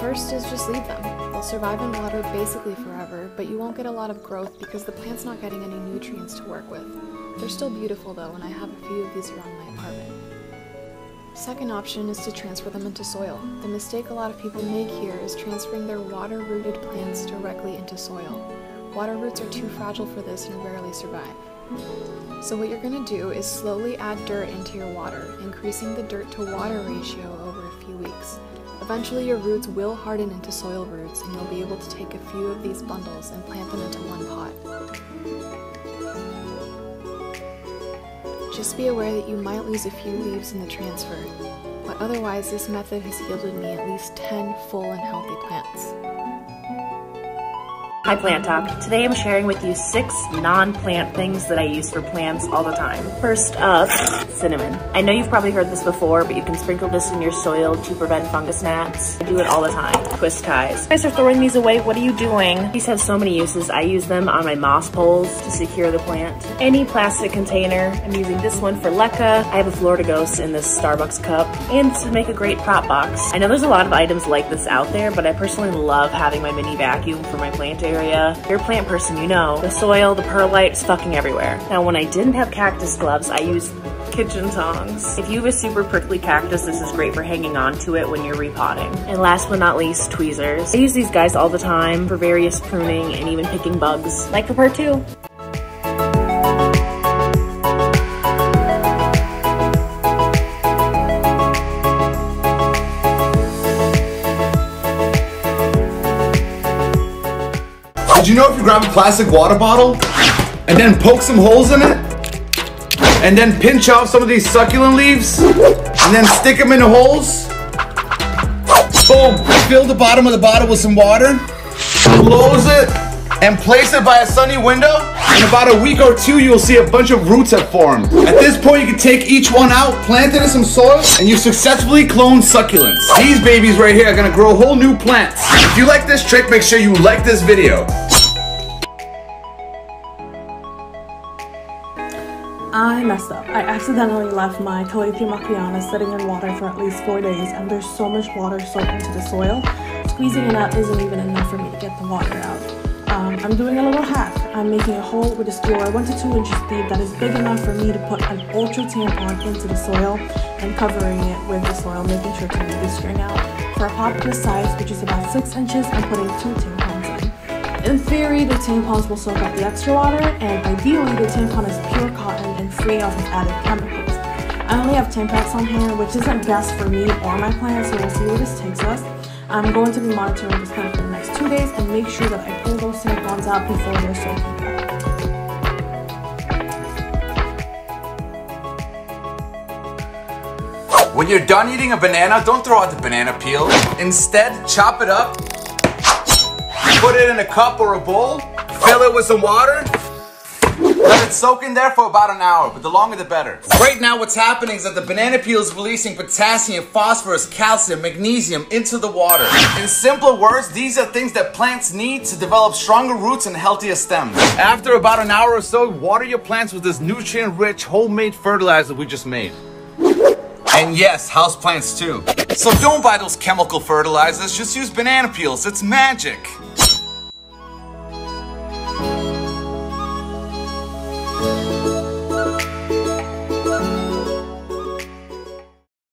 first is just leave them. They'll survive in water basically forever, but you won't get a lot of growth because the plant's not getting any nutrients to work with. They're still beautiful though, and I have a few of these around my apartment. Second option is to transfer them into soil. The mistake a lot of people make here is transferring their water-rooted plants directly into soil. Water roots are too fragile for this and rarely survive. So what you're going to do is slowly add dirt into your water, increasing the dirt to water ratio over a few weeks. Eventually your roots will harden into soil roots and you'll be able to take a few of these bundles and plant them into one pot. Just be aware that you might lose a few leaves in the transfer, but otherwise this method has yielded me at least 10 full and healthy plants. Hi Plant Talk. Today I'm sharing with you 6 non-plant things that I use for plants all the time. First up, cinnamon. I know you've probably heard this before, but you can sprinkle this in your soil to prevent fungus gnats. I do it all the time. Twist ties. You guys are throwing these away, what are you doing? These have so many uses. I use them on my moss poles to secure the plant. Any plastic container. I'm using this one for leca. I have a Florida Ghost in this Starbucks cup, and to make a great prop box. I know there's a lot of items like this out there, but I personally love having my mini vacuum for my plant area. If you're a plant person, you know the soil, the perlite is fucking everywhere. Now, when I didn't have cactus gloves, I used kitchen tongs. If you have a super prickly cactus, this is great for hanging on to it when you're repotting. And last but not least, tweezers. I use these guys all the time for various pruning and even picking bugs, like for part 2. Did you know if you grab a plastic water bottle and then poke some holes in it and then pinch off some of these succulent leaves and then stick them in the holes? Boom! Fill the bottom of the bottle with some water, close it, and place it by a sunny window. In about a week or 2, you'll see a bunch of roots have formed. At this point, you can take each one out, plant it in some soil, and you successfully cloned succulents. These babies right here are gonna grow whole new plants. If you like this trick, make sure you like this video. I messed up. I accidentally left my Calathea macleana sitting in water for at least 4 days, and there's so much water soaked into the soil. Squeezing it out isn't even enough for me to get the water out. I'm doing a little hack. I'm making a hole with a skewer 1 to 2 inches deep that is big enough for me to put an ultra tampon into the soil and covering it with the soil, making sure to leave the string out. For a pot this size, which is about 6 inches, I'm putting 2 tampons in. In theory, the tampons will soak up the extra water, and ideally the tampon is pure cotton and free of added chemicals. I only have Tampax on hand, which isn't best for me or my plants, so we'll see where this takes us. I'm going to be monitoring this plant for the next 2 days and make sure that I pull those tampons out before they're soaking wet. When you're done eating a banana, don't throw out the banana peel. Instead, chop it up, put it in a cup or a bowl, fill it with some water, let it soak in there for about an hour, but the longer the better. Right now what's happening is that the banana peel is releasing potassium, phosphorus, calcium, magnesium into the water. In simpler words, these are things that plants need to develop stronger roots and healthier stems. After about an hour or so, water your plants with this nutrient-rich homemade fertilizer we just made. And yes, houseplants too. So don't buy those chemical fertilizers, just use banana peels, it's magic.